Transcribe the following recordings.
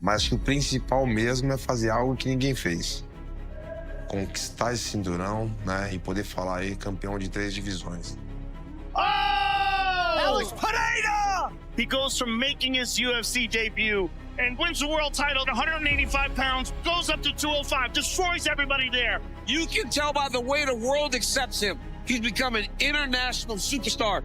mas que o principal mesmo é fazer algo que ninguém fez. Conquistar esse cinturão, né, e poder falar aí campeão de 3 divisões. Alex Pereira! He goes from making his UFC debut and wins the world title at 185 pounds, goes up to 205, destroys everybody there. You can tell by the way the world accepts him. He's become an international superstar.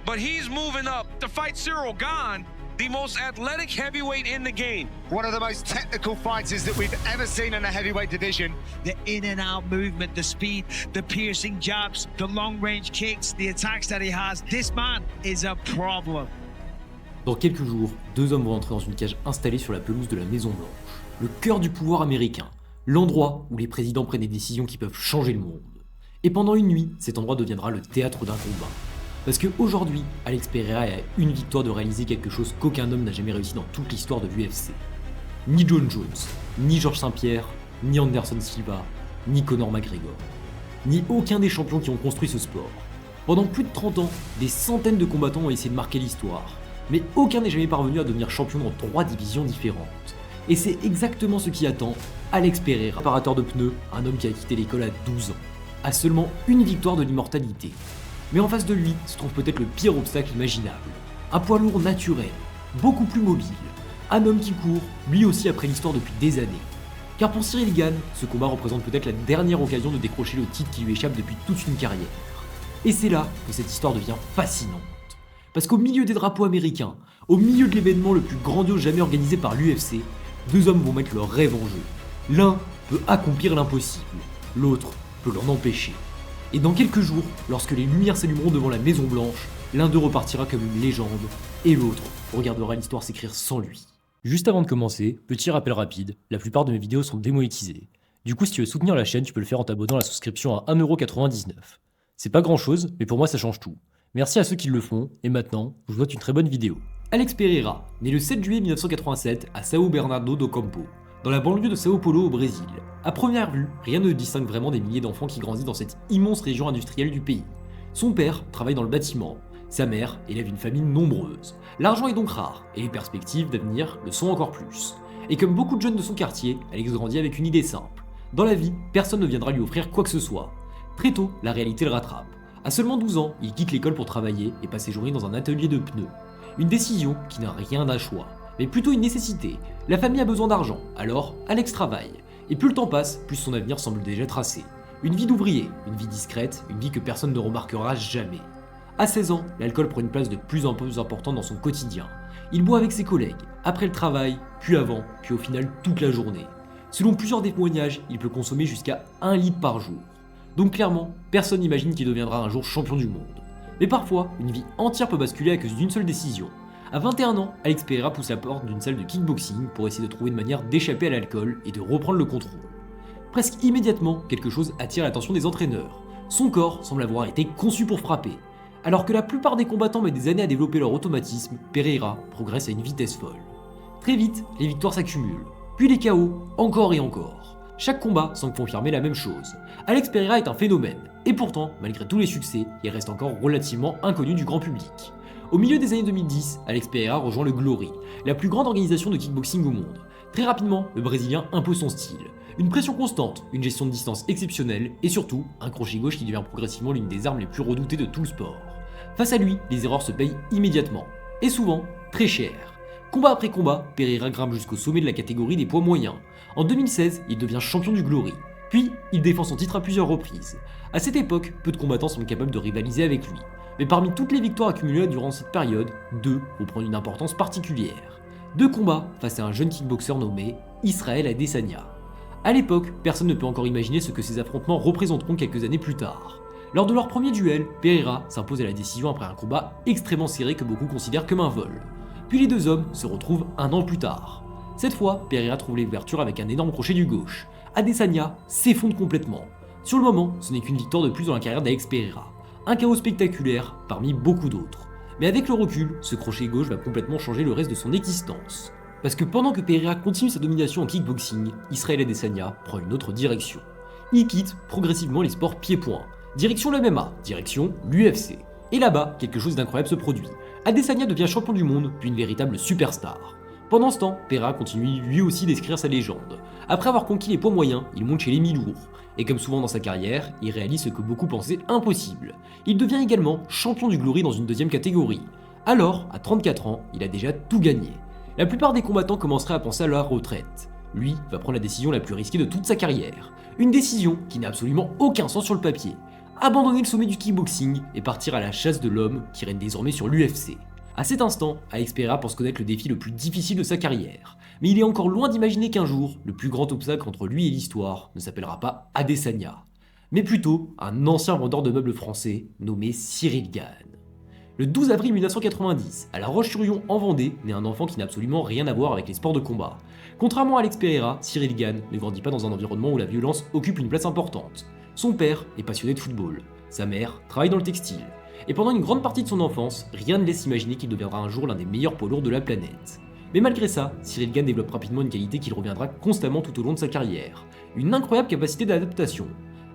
But he's moving up to fight Cyril Gane, the most athletic heavyweight in the game. One of the most technical fighters that we've ever seen in the heavyweight division. The in and out movement, the speed, the piercing jabs, the long range kicks, the attacks that he has. This man is a problem. Dans quelques jours, 2 hommes vont entrer dans une cage installée sur la pelouse de la Maison Blanche, le cœur du pouvoir américain, l'endroit où les présidents prennent des décisions qui peuvent changer le monde. Et pendant une nuit, cet endroit deviendra le théâtre d'un combat. Parce qu'aujourd'hui, Alex Pereira est à une victoire de réaliser quelque chose qu'aucun homme n'a jamais réussi dans toute l'histoire de l'UFC. Ni John Jones, ni Georges Saint-Pierre, ni Anderson Silva, ni Conor McGregor. Ni aucun des champions qui ont construit ce sport. Pendant plus de 30 ans, des centaines de combattants ont essayé de marquer l'histoire. Mais aucun n'est jamais parvenu à devenir champion dans 3 divisions différentes. Et c'est exactement ce qui attend Alex Pereira, réparateur de pneus, un homme qui a quitté l'école à 12 ans, à seulement une victoire de l'immortalité. Mais en face de lui se trouve peut-être le pire obstacle imaginable. Un poids lourd naturel, beaucoup plus mobile. Un homme qui court, lui aussi après l'histoire depuis des années. Car pour Cyril Gane, ce combat représente peut-être la dernière occasion de décrocher le titre qui lui échappe depuis toute une carrière. Et c'est là que cette histoire devient fascinante. Parce qu'au milieu des drapeaux américains, au milieu de l'événement le plus grandiose jamais organisé par l'UFC, 2 hommes vont mettre leur rêve en jeu. L'un peut accomplir l'impossible, l'autre peut l'en empêcher. Et dans quelques jours, lorsque les lumières s'allumeront devant la Maison Blanche, l'un d'eux repartira comme une légende, et l'autre regardera l'histoire s'écrire sans lui. Juste avant de commencer, petit rappel rapide, la plupart de mes vidéos sont démonétisées. Du coup, si tu veux soutenir la chaîne, tu peux le faire en t'abonnant à la souscription à 1,99€. C'est pas grand chose, mais pour moi ça change tout. Merci à ceux qui le font, et maintenant, je vous souhaite une très bonne vidéo. Alex Pereira, né le 7 juillet 1987 à São Bernardo do Campo, dans la banlieue de Sao Paulo au Brésil. À première vue, rien ne distingue vraiment des milliers d'enfants qui grandissent dans cette immense région industrielle du pays. Son père travaille dans le bâtiment, sa mère élève une famille nombreuse. L'argent est donc rare, et les perspectives d'avenir le sont encore plus. Et comme beaucoup de jeunes de son quartier, Alex grandit avec une idée simple. Dans la vie, personne ne viendra lui offrir quoi que ce soit. Très tôt, la réalité le rattrape. À seulement 12 ans, il quitte l'école pour travailler et passe ses journées dans un atelier de pneus. Une décision qui n'a rien d'un choix, mais plutôt une nécessité. La famille a besoin d'argent, alors Alex travaille. Et plus le temps passe, plus son avenir semble déjà tracé. Une vie d'ouvrier, une vie discrète, une vie que personne ne remarquera jamais. À 16 ans, l'alcool prend une place de plus en plus importante dans son quotidien. Il boit avec ses collègues, après le travail, puis avant, puis au final toute la journée. Selon plusieurs témoignages, il peut consommer jusqu'à 1 litre par jour. Donc clairement, personne n'imagine qu'il deviendra un jour champion du monde. Mais parfois, une vie entière peut basculer à cause d'une seule décision. À 21 ans, Alex Pereira pousse la porte d'une salle de kickboxing pour essayer de trouver une manière d'échapper à l'alcool et de reprendre le contrôle. Presque immédiatement, quelque chose attire l'attention des entraîneurs. Son corps semble avoir été conçu pour frapper. Alors que la plupart des combattants mettent des années à développer leur automatisme, Pereira progresse à une vitesse folle. Très vite, les victoires s'accumulent, puis les KO, encore et encore. Chaque combat semble confirmer la même chose. Alex Pereira est un phénomène, et pourtant, malgré tous les succès, il reste encore relativement inconnu du grand public. Au milieu des années 2010, Alex Pereira rejoint le Glory, la plus grande organisation de kickboxing au monde. Très rapidement, le Brésilien impose son style. Une pression constante, une gestion de distance exceptionnelle, et surtout, un crochet gauche qui devient progressivement l'une des armes les plus redoutées de tout le sport. Face à lui, les erreurs se payent immédiatement, et souvent, très cher. Combat après combat, Pereira grimpe jusqu'au sommet de la catégorie des poids moyens. En 2016, il devient champion du Glory. Puis, il défend son titre à plusieurs reprises. À cette époque, peu de combattants sont capables de rivaliser avec lui. Mais parmi toutes les victoires accumulées durant cette période, 2 vont prendre une importance particulière. 2 combats face à un jeune kickboxer nommé Israel Adesanya. À l'époque, personne ne peut encore imaginer ce que ces affrontements représenteront quelques années plus tard. Lors de leur premier duel, Pereira s'impose à la décision après un combat extrêmement serré que beaucoup considèrent comme un vol. Puis les 2 hommes se retrouvent 1 an plus tard. Cette fois, Pereira trouve l'ouverture avec un énorme crochet du gauche. Adesanya s'effondre complètement. Sur le moment, ce n'est qu'une victoire de plus dans la carrière d'Alex Pereira. Un chaos spectaculaire parmi beaucoup d'autres. Mais avec le recul, ce crochet gauche va complètement changer le reste de son existence. Parce que pendant que Pereira continue sa domination en kickboxing, Israel Adesanya prend une autre direction. Il quitte progressivement les sports pieds-poings. Direction le MMA, direction l'UFC. Et là-bas, quelque chose d'incroyable se produit. Adesanya devient champion du monde, puis une véritable superstar. Pendant ce temps, Pereira continue lui aussi d'écrire sa légende. Après avoir conquis les poids moyens, il monte chez les mi-lourds. Et comme souvent dans sa carrière, il réalise ce que beaucoup pensaient impossible. Il devient également champion du Glory dans une deuxième catégorie. Alors, à 34 ans, il a déjà tout gagné. La plupart des combattants commenceraient à penser à la retraite. Lui va prendre la décision la plus risquée de toute sa carrière. Une décision qui n'a absolument aucun sens sur le papier. Abandonner le sommet du kickboxing et partir à la chasse de l'homme qui règne désormais sur l'UFC. À cet instant, Alex Pereira pense connaître le défi le plus difficile de sa carrière. Mais il est encore loin d'imaginer qu'un jour, le plus grand obstacle entre lui et l'histoire ne s'appellera pas Adesanya, mais plutôt un ancien vendeur de meubles français nommé Cyril Gane. Le 12 avril 1990, à La Roche-sur-Yon en Vendée, naît un enfant qui n'a absolument rien à voir avec les sports de combat. Contrairement à Alex Pereira, Cyril Gane ne grandit pas dans un environnement où la violence occupe une place importante. Son père est passionné de football, sa mère travaille dans le textile, et pendant une grande partie de son enfance, rien ne laisse imaginer qu'il deviendra un jour l'un des meilleurs poids lourds de la planète. Mais malgré ça, Cyril Gane développe rapidement une qualité qui reviendra constamment tout au long de sa carrière, une incroyable capacité d'adaptation.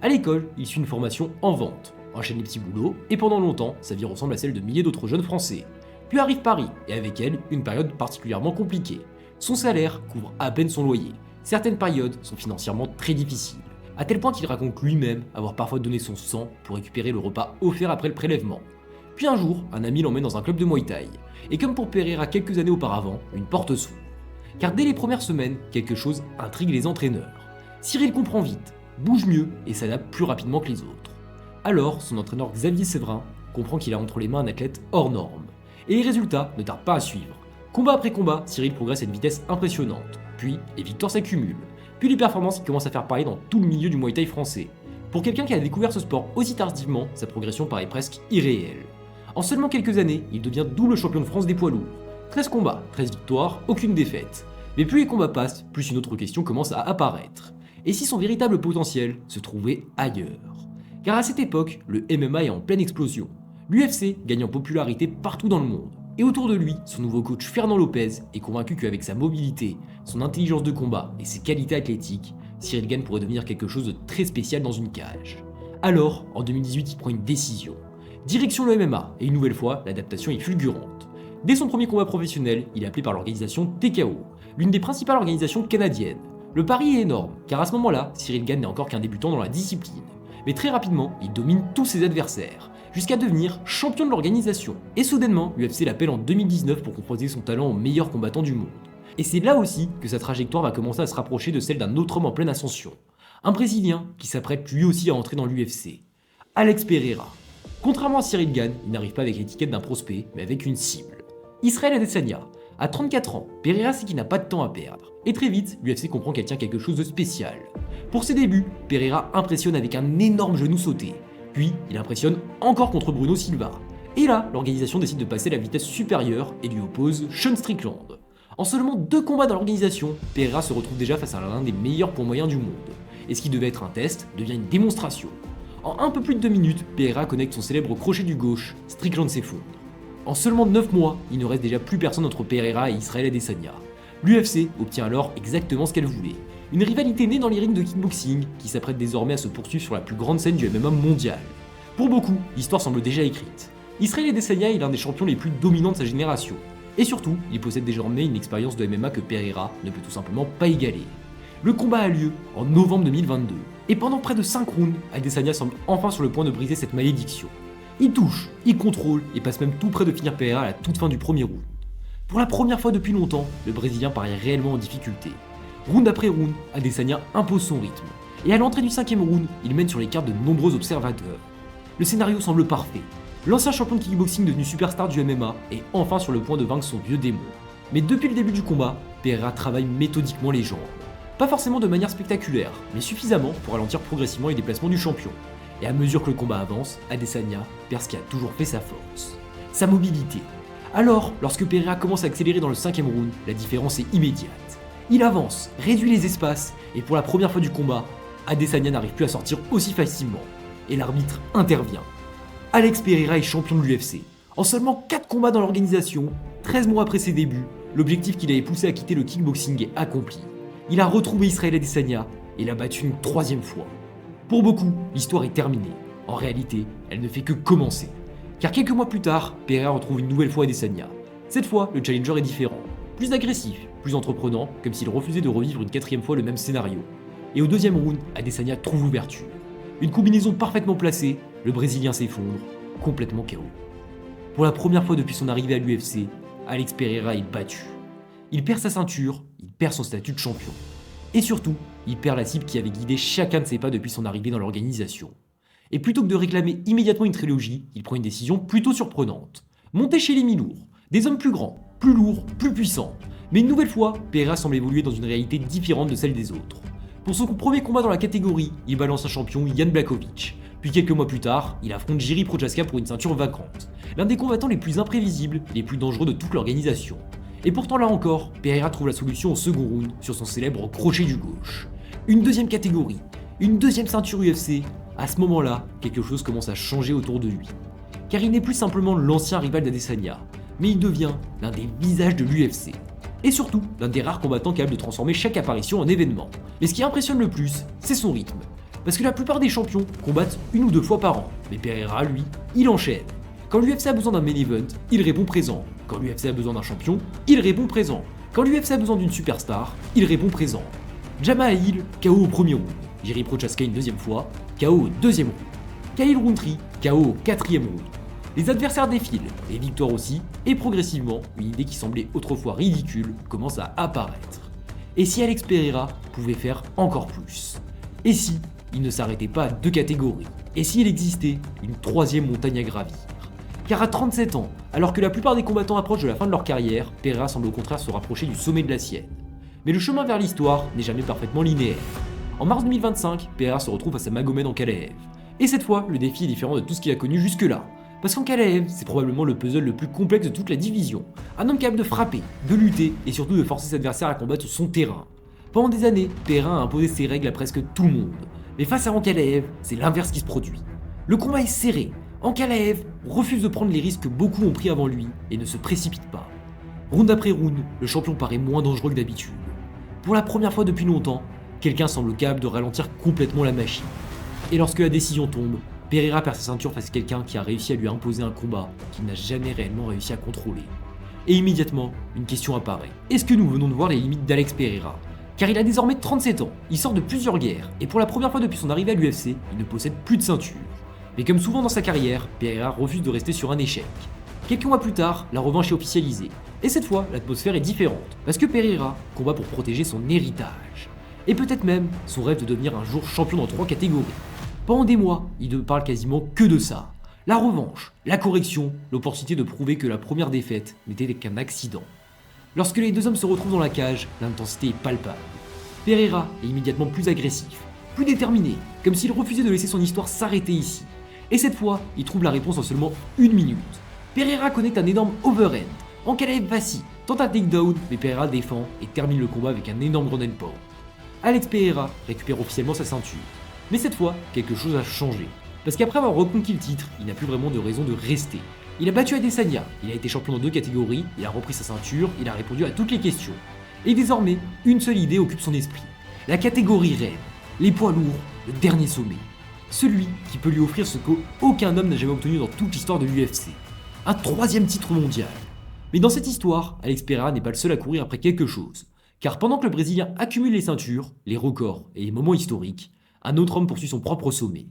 À l'école, il suit une formation en vente, enchaîne les petits boulots, et pendant longtemps, sa vie ressemble à celle de milliers d'autres jeunes français. Puis arrive Paris, et avec elle, une période particulièrement compliquée. Son salaire couvre à peine son loyer. Certaines périodes sont financièrement très difficiles, à tel point qu'il raconte lui-même avoir parfois donné son sang pour récupérer le repas offert après le prélèvement. Puis un jour, un ami l'emmène dans un club de Muay Thai, et comme pour Pereira quelques années auparavant, une porte s'ouvre. Car dès les premières semaines, quelque chose intrigue les entraîneurs. Cyril comprend vite, bouge mieux et s'adapte plus rapidement que les autres. Alors, son entraîneur Xavier Séverin comprend qu'il a entre les mains un athlète hors norme. Et les résultats ne tardent pas à suivre. Combat après combat, Cyril progresse à une vitesse impressionnante. Puis, les victoires s'accumulent. Puis les performances commencent à faire parler dans tout le milieu du Muay Thai français. Pour quelqu'un qui a découvert ce sport aussi tardivement, sa progression paraît presque irréelle. En seulement quelques années, il devient double champion de France des poids lourds. 13 combats, 13 victoires, aucune défaite. Mais plus les combats passent, plus une autre question commence à apparaître. Et si son véritable potentiel se trouvait ailleurs? Car à cette époque, le MMA est en pleine explosion. L'UFC gagne en popularité partout dans le monde. Et autour de lui, son nouveau coach Fernand Lopez est convaincu qu'avec sa mobilité, son intelligence de combat et ses qualités athlétiques, Cyril Gane pourrait devenir quelque chose de très spécial dans une cage. Alors, en 2018, il prend une décision. Direction le MMA, et une nouvelle fois, l'adaptation est fulgurante. Dès son premier combat professionnel, il est appelé par l'organisation TKO, l'une des principales organisations canadiennes. Le pari est énorme, car à ce moment-là, Cyril Gane n'est encore qu'un débutant dans la discipline. Mais très rapidement, il domine tous ses adversaires, jusqu'à devenir champion de l'organisation. Et soudainement, l'UFC l'appelle en 2019 pour confronter son talent aux meilleurs combattants du monde. Et c'est là aussi que sa trajectoire va commencer à se rapprocher de celle d'un autre homme en pleine ascension. Un Brésilien qui s'apprête lui aussi à entrer dans l'UFC. Alex Pereira. Contrairement à Cyril Gane, il n'arrive pas avec l'étiquette d'un prospect, mais avec une cible. Israel Adesanya. À 34 ans, Pereira sait qu'il n'a pas de temps à perdre. Et très vite, l'UFC comprend qu'elle tient quelque chose de spécial. Pour ses débuts, Pereira impressionne avec un énorme genou sauté. Puis, il impressionne encore contre Bruno Silva. Et là, l'organisation décide de passer à la vitesse supérieure et lui oppose Sean Strickland. En seulement 2 combats dans l'organisation, Pereira se retrouve déjà face à l'un des meilleurs poids moyens du monde. Et ce qui devait être un test devient une démonstration. En un peu plus de 2 minutes, Pereira connecte son célèbre crochet du gauche, Strickland s'effondre. En seulement 9 mois, il ne reste déjà plus personne entre Pereira et Israel Adesanya. L'UFC obtient alors exactement ce qu'elle voulait. Une rivalité née dans les rings de kickboxing qui s'apprête désormais à se poursuivre sur la plus grande scène du MMA mondial. Pour beaucoup, l'histoire semble déjà écrite. Israel Adesanya est l'un des champions les plus dominants de sa génération. Et surtout, il possède désormais une expérience de MMA que Pereira ne peut tout simplement pas égaler. Le combat a lieu en novembre 2022. Et pendant près de 5 rounds, Adesanya semble enfin sur le point de briser cette malédiction. Il touche, il contrôle et passe même tout près de finir Pereira à la toute fin du premier round. Pour la première fois depuis longtemps, le Brésilien paraît réellement en difficulté. Round après round, Adesanya impose son rythme. Et à l'entrée du 5e round, il mène sur les cartes de nombreux observateurs. Le scénario semble parfait. L'ancien champion de kickboxing devenu superstar du MMA est enfin sur le point de vaincre son vieux démon. Mais depuis le début du combat, Pereira travaille méthodiquement les jambes. Pas forcément de manière spectaculaire, mais suffisamment pour ralentir progressivement les déplacements du champion. Et à mesure que le combat avance, Adesanya perd ce qui a toujours fait sa force, sa mobilité. Alors, lorsque Pereira commence à accélérer dans le 5e round, la différence est immédiate. Il avance, réduit les espaces, et pour la première fois du combat, Adesanya n'arrive plus à sortir aussi facilement. Et l'arbitre intervient. Alex Pereira est champion de l'UFC. En seulement 4 combats dans l'organisation, 13 mois après ses débuts, l'objectif qui l'avait poussé à quitter le kickboxing est accompli. Il a retrouvé Israel Adesanya et l'a battu une 3e fois. Pour beaucoup, l'histoire est terminée. En réalité, elle ne fait que commencer. Car quelques mois plus tard, Pereira retrouve une nouvelle fois Adesanya. Cette fois, le challenger est différent. plus agressif, plus entreprenant, comme s'il refusait de revivre une quatrième fois le même scénario. Et au deuxième round, Adesanya trouve l'ouverture. Une combinaison parfaitement placée, le Brésilien s'effondre, complètement KO. Pour la première fois depuis son arrivée à l'UFC, Alex Pereira est battu. Il perd sa ceinture, il perd son statut de champion. Et surtout, il perd la cible qui avait guidé chacun de ses pas depuis son arrivée dans l'organisation. Et plutôt que de réclamer immédiatement une trilogie, il prend une décision plutôt surprenante. Monter chez les mi-lourds, des hommes plus grands, plus lourds, plus puissants. Mais une nouvelle fois, Pereira semble évoluer dans une réalité différente de celle des autres. Pour son premier combat dans la catégorie, il balance un champion Jan Blachowicz. Puis quelques mois plus tard, il affronte Jiří Procházka pour une ceinture vacante. L'un des combattants les plus imprévisibles et les plus dangereux de toute l'organisation. Et pourtant là encore, Pereira trouve la solution au second round sur son célèbre crochet du gauche. Une deuxième catégorie, une deuxième ceinture UFC, à ce moment-là, quelque chose commence à changer autour de lui. Car il n'est plus simplement l'ancien rival d'Adesanya, mais il devient l'un des visages de l'UFC. Et surtout, l'un des rares combattants capables de transformer chaque apparition en événement. Mais ce qui impressionne le plus, c'est son rythme. Parce que la plupart des champions combattent une ou deux fois par an, mais Pereira, lui, il enchaîne. Quand l'UFC a besoin d'un main event, il répond présent. Quand l'UFC a besoin d'un champion, il répond présent. Quand l'UFC a besoin d'une superstar, il répond présent. Jamahal Hill, KO au premier round. Jiří Procházka une deuxième fois, KO au deuxième round. Khalil Rountree, KO au quatrième round. Les adversaires défilent, les victoires aussi, et progressivement, une idée qui semblait autrefois ridicule commence à apparaître. Et si Alex Pereira pouvait faire encore plus? Et si il ne s'arrêtait pas à deux catégories? Et s'il existait une troisième montagne à gravir? Car à 37 ans, alors que la plupart des combattants approchent de la fin de leur carrière, Pereira semble au contraire se rapprocher du sommet de la sienne. Mais le chemin vers l'histoire n'est jamais parfaitement linéaire. En mars 2025, Pereira se retrouve face à Magomed Ankalaev. Et cette fois, le défi est différent de tout ce qu'il a connu jusque-là. Parce qu'Ankalaev, c'est probablement le puzzle le plus complexe de toute la division. Un homme capable de frapper, de lutter et surtout de forcer ses adversaires à combattre sur son terrain. Pendant des années, Pereira a imposé ses règles à presque tout le monde. Mais face à Ankalaev, c'est l'inverse qui se produit. Le combat est serré. Ankalaev refuse de prendre les risques que beaucoup ont pris avant lui et ne se précipite pas. Round après round, le champion paraît moins dangereux que d'habitude. Pour la première fois depuis longtemps, quelqu'un semble capable de ralentir complètement la machine. Et lorsque la décision tombe, Pereira perd sa ceinture face à quelqu'un qui a réussi à lui imposer un combat qu'il n'a jamais réellement réussi à contrôler. Et immédiatement, une question apparaît. Est-ce que nous venons de voir les limites d'Alex Pereira? Car il a désormais 37 ans, il sort de plusieurs guerres, et pour la première fois depuis son arrivée à l'UFC, il ne possède plus de ceinture. Mais comme souvent dans sa carrière, Pereira refuse de rester sur un échec. Quelques mois plus tard, la revanche est officialisée. Et cette fois, l'atmosphère est différente, parce que Pereira combat pour protéger son héritage. Et peut-être même son rêve de devenir un jour champion dans 3 catégories. Pendant des mois, il ne parle quasiment que de ça. La revanche, la correction, l'opportunité de prouver que la première défaite n'était qu'un accident. Lorsque les deux hommes se retrouvent dans la cage, l'intensité est palpable. Pereira est immédiatement plus agressif, plus déterminé, comme s'il refusait de laisser son histoire s'arrêter ici. Et cette fois, il trouve la réponse en seulement 1 minute. Pereira connecte un énorme overhand. Ankalaev vacille, tente un takedown, mais Pereira défend et termine le combat avec un énorme ground and pound. Alex Pereira récupère officiellement sa ceinture. Mais cette fois, quelque chose a changé. Parce qu'après avoir reconquis le titre, il n'a plus vraiment de raison de rester. Il a battu Adesanya, il a été champion dans 2 catégories, il a repris sa ceinture, il a répondu à toutes les questions. Et désormais, une seule idée occupe son esprit. La catégorie rêve, les poids lourds, le dernier sommet. Celui qui peut lui offrir ce qu'aucun homme n'a jamais obtenu dans toute l'histoire de l'UFC. Un 3e titre mondial. Mais dans cette histoire, Alex Pereira n'est pas le seul à courir après quelque chose. Car pendant que le Brésilien accumule les ceintures, les records et les moments historiques, un autre homme poursuit son propre sommet.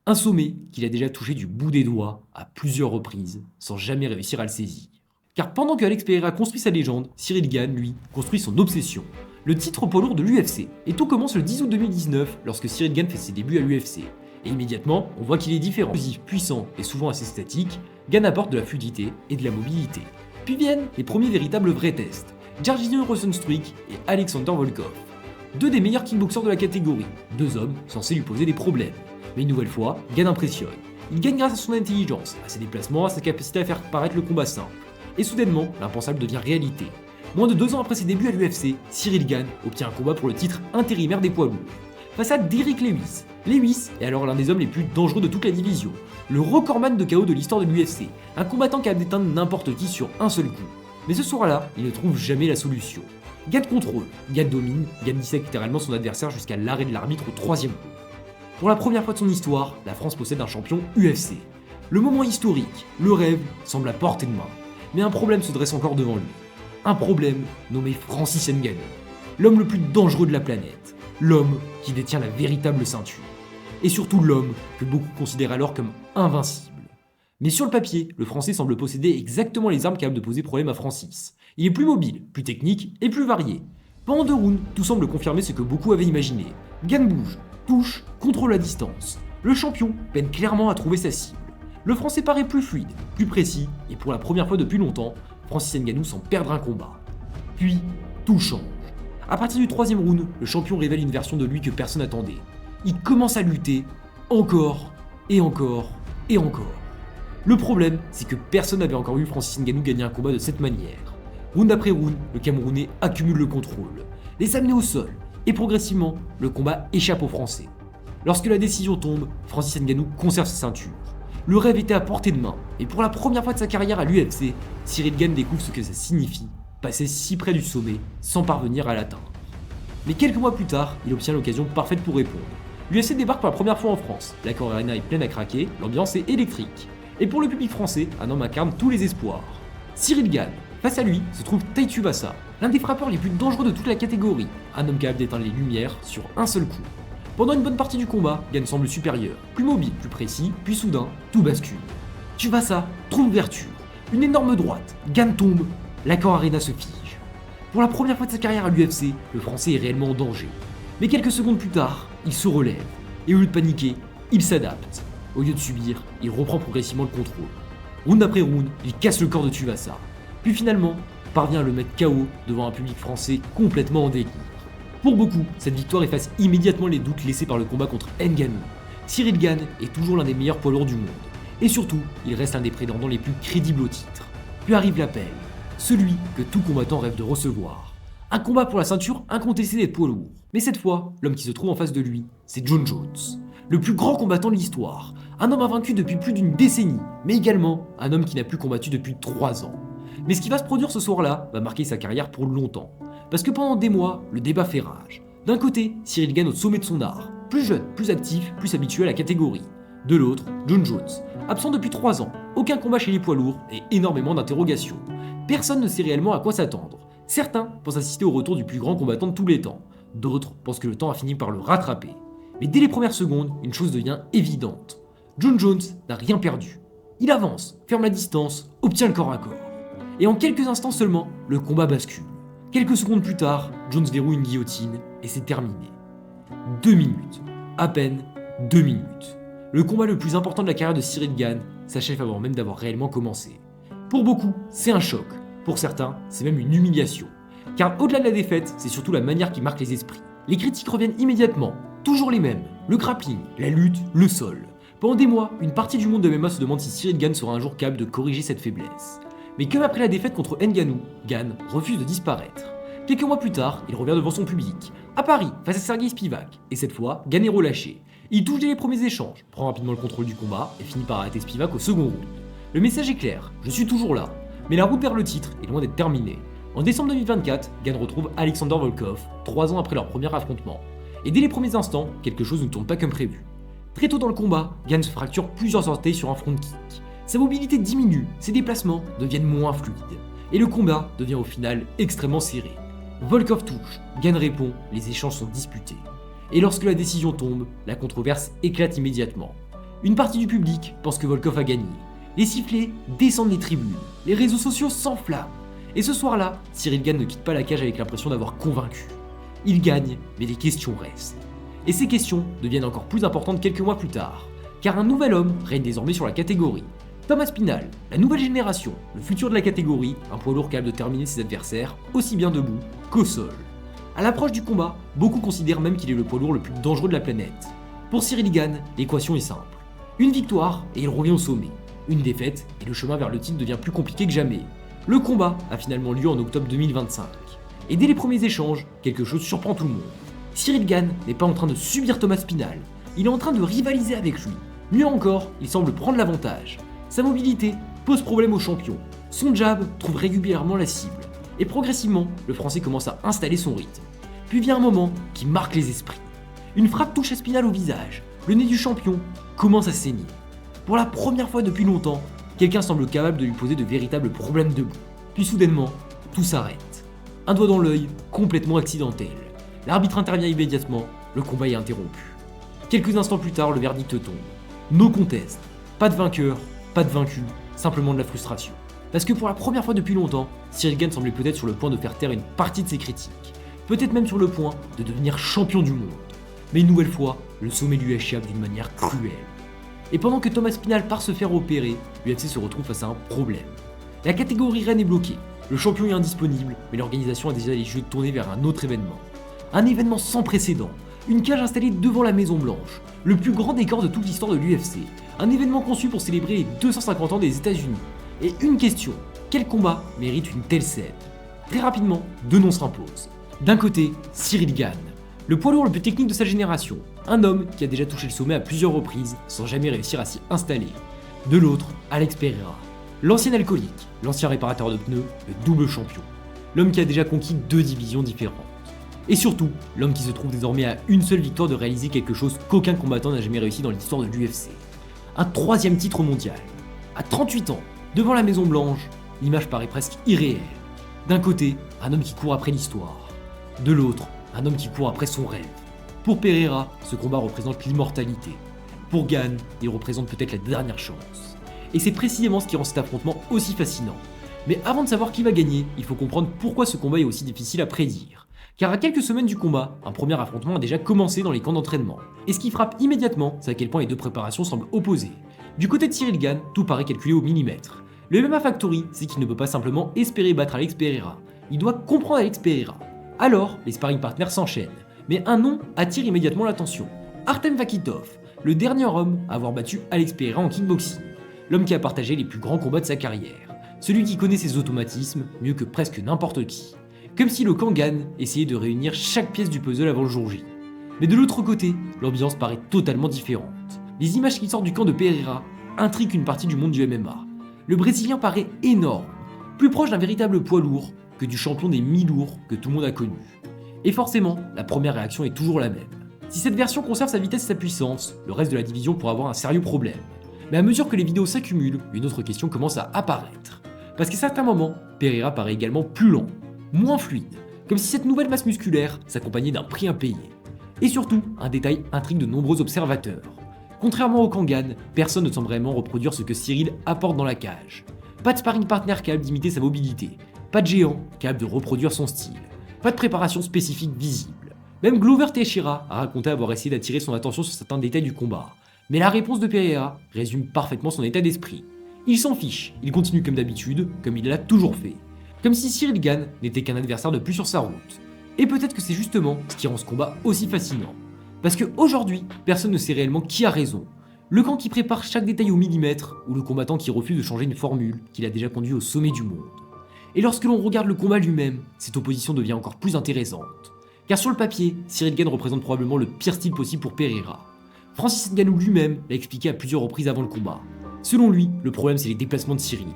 Un sommet qu'il a déjà touché du bout des doigts à plusieurs reprises, sans jamais réussir à le saisir. Car pendant que Alex Pereira construit sa légende, Ciryl Gane, lui, construit son obsession, le titre poids lourd de l'UFC. Et tout commence le 10 août 2019, lorsque Ciryl Gane fait ses débuts à l'UFC. Et immédiatement, on voit qu'il est différent. Puissant et souvent assez statique, Gane apporte de la fluidité et de la mobilité. Puis viennent les premiers véritables vrais tests, Jairzinho Rozenstruik et Alexander Volkov. 2 des meilleurs kickboxers de la catégorie, 2 hommes censés lui poser des problèmes. Mais une nouvelle fois, Gane impressionne. Il gagne grâce à son intelligence, à ses déplacements, à sa capacité à faire paraître le combat simple. Et soudainement, l'impensable devient réalité. Moins de 2 ans après ses débuts à l'UFC, Ciryl Gane obtient un combat pour le titre intérimaire des poids lourds. Face à Derrick Lewis. Lewis est alors l'un des hommes les plus dangereux de toute la division. Le recordman de KO de l'histoire de l'UFC. Un combattant capable d'éteindre n'importe qui sur un seul coup. Mais ce soir-là, il ne trouve jamais la solution. Gane contrôle, Gane domine, Gane dissèque littéralement son adversaire jusqu'à l'arrêt de l'arbitre au 3e round. Pour la première fois de son histoire, la France possède un champion UFC. Le moment historique, le rêve, semble à portée de main. Mais un problème se dresse encore devant lui. un problème nommé Francis Ngannou, l'homme le plus dangereux de la planète, l'homme qui détient la véritable ceinture, et surtout l'homme que beaucoup considèrent alors comme invincible. Mais sur le papier, le Français semble posséder exactement les armes capables de poser problème à Francis. Il est plus mobile, plus technique et plus varié. Pendant 2 rounds, tout semble confirmer ce que beaucoup avaient imaginé. Gane bouge, touche, contrôle la distance. Le champion peine clairement à trouver sa cible. Le Français paraît plus fluide, plus précis, et pour la première fois depuis longtemps, Francis Ngannou semble perdre un combat. Puis, tout change. À partir du 3e round, le champion révèle une version de lui que personne n'attendait. Il commence à lutter, encore, et encore, et encore. Le problème, c'est que personne n'avait encore vu Francis Ngannou gagner un combat de cette manière. Round après round, le Camerounais accumule le contrôle, les amener au sol, et progressivement, le combat échappe aux Français. Lorsque la décision tombe, Francis Ngannou conserve sa ceinture. Le rêve était à portée de main, et pour la première fois de sa carrière à l'UFC, Ciryl Gane découvre ce que ça signifie, passer si près du sommet sans parvenir à l'atteindre. Mais quelques mois plus tard, il obtient l'occasion parfaite pour répondre. L'UFC débarque pour la première fois en France, l'Accor Arena est pleine à craquer, l'ambiance est électrique. Et pour le public français, un homme incarne tous les espoirs. Ciryl Gane. Face à lui se trouve Tai Tuivasa, l'un des frappeurs les plus dangereux de toute la catégorie, un homme capable d'éteindre les lumières sur un seul coup. Pendant une bonne partie du combat, Gane semble supérieur, plus mobile, plus précis, puis soudain, tout bascule. Tuivasa trouve l'ouverture, une énorme droite, Gane tombe, l'Accor Arena se fige. Pour la première fois de sa carrière à l'UFC, le Français est réellement en danger. Mais quelques secondes plus tard, il se relève, et au lieu de paniquer, il s'adapte. Au lieu de subir, il reprend progressivement le contrôle. Round après round, il casse le corps de Tuivasa. Puis finalement, parvient à le mettre KO devant un public français complètement en délire. Pour beaucoup, cette victoire efface immédiatement les doutes laissés par le combat contre Ngannou. Ciryl Gane est toujours l'un des meilleurs poids lourds du monde. Et surtout, il reste l'un des prétendants les plus crédibles au titre. Puis arrive l'appel, celui que tout combattant rêve de recevoir. Un combat pour la ceinture incontesté des poids lourds. Mais cette fois, l'homme qui se trouve en face de lui, c'est Jon Jones. Le plus grand combattant de l'histoire. Un homme invaincu depuis plus d'une décennie, mais également un homme qui n'a plus combattu depuis 3 ans. Mais ce qui va se produire ce soir-là va marquer sa carrière pour longtemps. Parce que pendant des mois, le débat fait rage. D'un côté, Ciryl Gane au sommet de son art, plus jeune, plus actif, plus habitué à la catégorie. De l'autre, Jon Jones, absent depuis 3 ans, aucun combat chez les poids lourds et énormément d'interrogations. Personne ne sait réellement à quoi s'attendre. Certains pensent assister au retour du plus grand combattant de tous les temps. D'autres pensent que le temps a fini par le rattraper. Mais dès les premières secondes, une chose devient évidente. Jon Jones n'a rien perdu. Il avance, ferme la distance, obtient le corps à corps. Et en quelques instants seulement, le combat bascule. Quelques secondes plus tard, Jones verrouille une guillotine et c'est terminé. 2 minutes. À peine 2 minutes. Le combat le plus important de la carrière de Ciryl Gane s'achève avant même d'avoir réellement commencé. Pour beaucoup, c'est un choc. Pour certains, c'est même une humiliation. Car au-delà de la défaite, c'est surtout la manière qui marque les esprits. Les critiques reviennent immédiatement, toujours les mêmes. Le grappling, la lutte, le sol. Pendant des mois, une partie du monde de MMA se demande si Ciryl Gane sera un jour capable de corriger cette faiblesse. Mais comme après la défaite contre Ngannou, Gane refuse de disparaître. Quelques mois plus tard, il revient devant son public, à Paris, face à Sergei Spivak, et cette fois, Gane est relâché. Il touche dès les premiers échanges, prend rapidement le contrôle du combat et finit par arrêter Spivak au second round. Le message est clair, je suis toujours là, mais la route vers le titre est loin d'être terminée. En décembre 2024, Gane retrouve Alexander Volkov, 3 ans après leur premier affrontement. Et dès les premiers instants, quelque chose ne tourne pas comme prévu. Très tôt dans le combat, Gane se fracture plusieurs orteils sur un front kick. Sa mobilité diminue, ses déplacements deviennent moins fluides. Et le combat devient au final extrêmement serré. Volkov touche, Gane répond, les échanges sont disputés. Et lorsque la décision tombe, la controverse éclate immédiatement. Une partie du public pense que Volkov a gagné. Les sifflets descendent les tribunes, les réseaux sociaux s'enflamment. Et ce soir-là, Ciryl Gane ne quitte pas la cage avec l'impression d'avoir convaincu. Il gagne, mais les questions restent. Et ces questions deviennent encore plus importantes quelques mois plus tard, car un nouvel homme règne désormais sur la catégorie. Thomas Spinal, la nouvelle génération, le futur de la catégorie, un poids lourd capable de terminer ses adversaires aussi bien debout qu'au sol. À l'approche du combat, beaucoup considèrent même qu'il est le poids lourd le plus dangereux de la planète. Pour Ciryl Gane, l'équation est simple. Une victoire et il revient au sommet. Une défaite et le chemin vers le titre devient plus compliqué que jamais. Le combat a finalement lieu en octobre 2025. Et dès les premiers échanges, quelque chose surprend tout le monde. Ciryl Gane n'est pas en train de subir Thomas Spinal, il est en train de rivaliser avec lui. Mieux encore, il semble prendre l'avantage. Sa mobilité pose problème au champion. Son jab trouve régulièrement la cible. Et progressivement, le Français commence à installer son rythme. Puis vient un moment qui marque les esprits. Une frappe touche à Spinal au visage. Le nez du champion commence à saigner. Pour la première fois depuis longtemps, quelqu'un semble capable de lui poser de véritables problèmes debout. Puis soudainement, tout s'arrête. Un doigt dans l'œil, complètement accidentel. L'arbitre intervient immédiatement, le combat est interrompu. Quelques instants plus tard, le verdict tombe. No contest. Pas de vainqueur, pas de vaincu, simplement de la frustration. Parce que pour la première fois depuis longtemps, Cyril Gane semblait peut-être sur le point de faire taire une partie de ses critiques. Peut-être même sur le point de devenir champion du monde. Mais une nouvelle fois, le sommet lui échappe d'une manière cruelle. Et pendant que Thomas Spinal part se faire opérer, l'UFC se retrouve face à un problème. La catégorie reine est bloquée, le champion est indisponible, mais l'organisation a déjà les yeux tournés vers un autre événement. Un événement sans précédent, une cage installée devant la Maison Blanche, le plus grand décor de toute l'histoire de l'UFC, un événement conçu pour célébrer les 250 ans des États-Unis. Et une question, quel combat mérite une telle scène? Très rapidement, deux noms s'imposent. D'un côté, Cyril Gane, le poids lourd le plus technique de sa génération, un homme qui a déjà touché le sommet à plusieurs reprises sans jamais réussir à s'y installer. De l'autre, Alex Pereira, l'ancien alcoolique, l'ancien réparateur de pneus, le double champion, l'homme qui a déjà conquis 2 divisions différentes. Et surtout, l'homme qui se trouve désormais à une seule victoire de réaliser quelque chose qu'aucun combattant n'a jamais réussi dans l'histoire de l'UFC. Un 3e titre mondial. À 38 ans, devant la Maison Blanche, l'image paraît presque irréelle. D'un côté, un homme qui court après l'histoire. De l'autre, un homme qui court après son rêve. Pour Pereira, ce combat représente l'immortalité. Pour Gane, il représente peut-être la dernière chance. Et c'est précisément ce qui rend cet affrontement aussi fascinant. Mais avant de savoir qui va gagner, il faut comprendre pourquoi ce combat est aussi difficile à prédire. Car à quelques semaines du combat, un premier affrontement a déjà commencé dans les camps d'entraînement. Et ce qui frappe immédiatement, c'est à quel point les deux préparations semblent opposées. Du côté de Cyril Gane, tout paraît calculé au millimètre. Le MMA Factory, c'est qu'il ne peut pas simplement espérer battre Alex Pereira. Il doit comprendre Alex Pereira. Alors, les sparring partners s'enchaînent. Mais un nom attire immédiatement l'attention. Artem Vakitov, le dernier homme à avoir battu Alex Pereira en kickboxing. L'homme qui a partagé les plus grands combats de sa carrière. Celui qui connaît ses automatismes mieux que presque n'importe qui. Comme si le camp Gane essayait de réunir chaque pièce du puzzle avant le jour J. Mais de l'autre côté, l'ambiance paraît totalement différente. Les images qui sortent du camp de Pereira intriguent une partie du monde du MMA. Le Brésilien paraît énorme, plus proche d'un véritable poids lourd que du champion des mi-lourds que tout le monde a connu. Et forcément, la première réaction est toujours la même. Si cette version conserve sa vitesse et sa puissance, le reste de la division pourrait avoir un sérieux problème. Mais à mesure que les vidéos s'accumulent, une autre question commence à apparaître. Parce qu'à certains moments, Pereira paraît également plus lent, moins fluide, comme si cette nouvelle masse musculaire s'accompagnait d'un prix impayé. Et surtout, un détail intrigue de nombreux observateurs. Contrairement au camp Gane, personne ne semble vraiment reproduire ce que Cyril apporte dans la cage. Pas de sparring partner capable d'imiter sa mobilité, pas de géant capable de reproduire son style, pas de préparation spécifique visible. Même Glover Teixeira a raconté avoir essayé d'attirer son attention sur certains détails du combat. Mais la réponse de Pereira résume parfaitement son état d'esprit. Il s'en fiche, il continue comme d'habitude, comme il l'a toujours fait. Comme si Cyril Gane n'était qu'un adversaire de plus sur sa route. Et peut-être que c'est justement ce qui rend ce combat aussi fascinant. Parce qu'aujourd'hui, personne ne sait réellement qui a raison. Le camp qui prépare chaque détail au millimètre, ou le combattant qui refuse de changer une formule qu'il a déjà conduit au sommet du monde. Et lorsque l'on regarde le combat lui-même, cette opposition devient encore plus intéressante. Car sur le papier, Cyril Gane représente probablement le pire style possible pour Pereira. Francis Ngannou lui-même l'a expliqué à plusieurs reprises avant le combat. Selon lui, le problème c'est les déplacements de Cyril.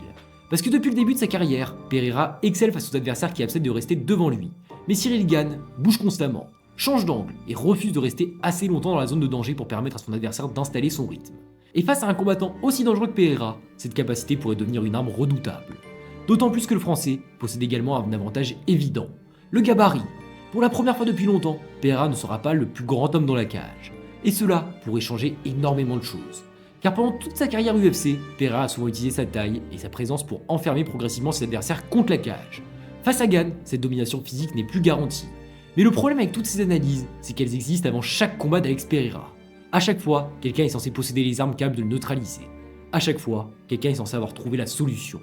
Parce que depuis le début de sa carrière, Pereira excelle face aux adversaires qui acceptent de rester devant lui. Mais Cyril Gane bouge constamment, change d'angle et refuse de rester assez longtemps dans la zone de danger pour permettre à son adversaire d'installer son rythme. Et face à un combattant aussi dangereux que Pereira, cette capacité pourrait devenir une arme redoutable. D'autant plus que le français possède également un avantage évident, le gabarit. Pour la première fois depuis longtemps, Pereira ne sera pas le plus grand homme dans la cage. Et cela pourrait changer énormément de choses. Car pendant toute sa carrière UFC, Pereira a souvent utilisé sa taille et sa présence pour enfermer progressivement ses adversaires contre la cage. Face à Gane, cette domination physique n'est plus garantie. Mais le problème avec toutes ces analyses, c'est qu'elles existent avant chaque combat d'Alex Pereira. À chaque fois, quelqu'un est censé posséder les armes capables de le neutraliser. À chaque fois, quelqu'un est censé avoir trouvé la solution.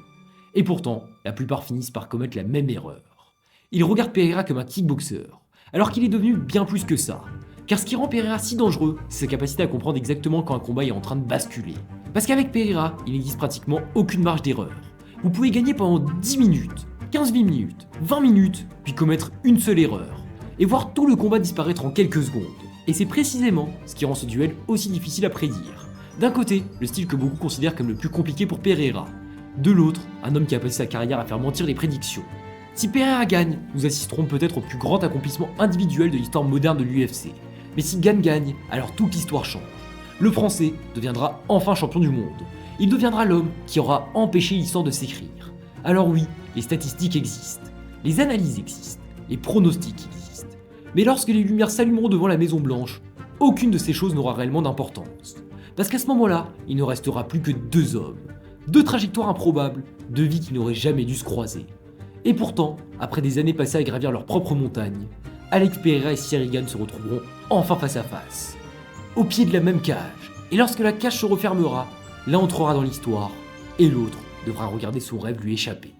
Et pourtant, la plupart finissent par commettre la même erreur. Ils regardent Pereira comme un kickboxer, alors qu'il est devenu bien plus que ça. Car ce qui rend Pereira si dangereux, c'est sa capacité à comprendre exactement quand un combat est en train de basculer. Parce qu'avec Pereira, il n'existe pratiquement aucune marge d'erreur. Vous pouvez gagner pendant 10 minutes, 15 minutes, 20 minutes, puis commettre une seule erreur. Et voir tout le combat disparaître en quelques secondes. Et c'est précisément ce qui rend ce duel aussi difficile à prédire. D'un côté, le style que beaucoup considèrent comme le plus compliqué pour Pereira. De l'autre, un homme qui a passé sa carrière à faire mentir les prédictions. Si Pereira gagne, nous assisterons peut-être au plus grand accomplissement individuel de l'histoire moderne de l'UFC. Mais si Gane gagne, alors toute l'histoire change. Le Français deviendra enfin champion du monde. Il deviendra l'homme qui aura empêché l'histoire de s'écrire. Alors oui, les statistiques existent. Les analyses existent, les pronostics existent. Mais lorsque les lumières s'allumeront devant la Maison Blanche, aucune de ces choses n'aura réellement d'importance. Parce qu'à ce moment-là, il ne restera plus que 2 hommes. 2 trajectoires improbables, 2 vies qui n'auraient jamais dû se croiser. Et pourtant, après des années passées à gravir leur propre montagne, Alex Pereira et Ciryl Gane se retrouveront enfin face à face, au pied de la même cage. Et lorsque la cage se refermera, l'un entrera dans l'histoire et l'autre devra regarder son rêve lui échapper.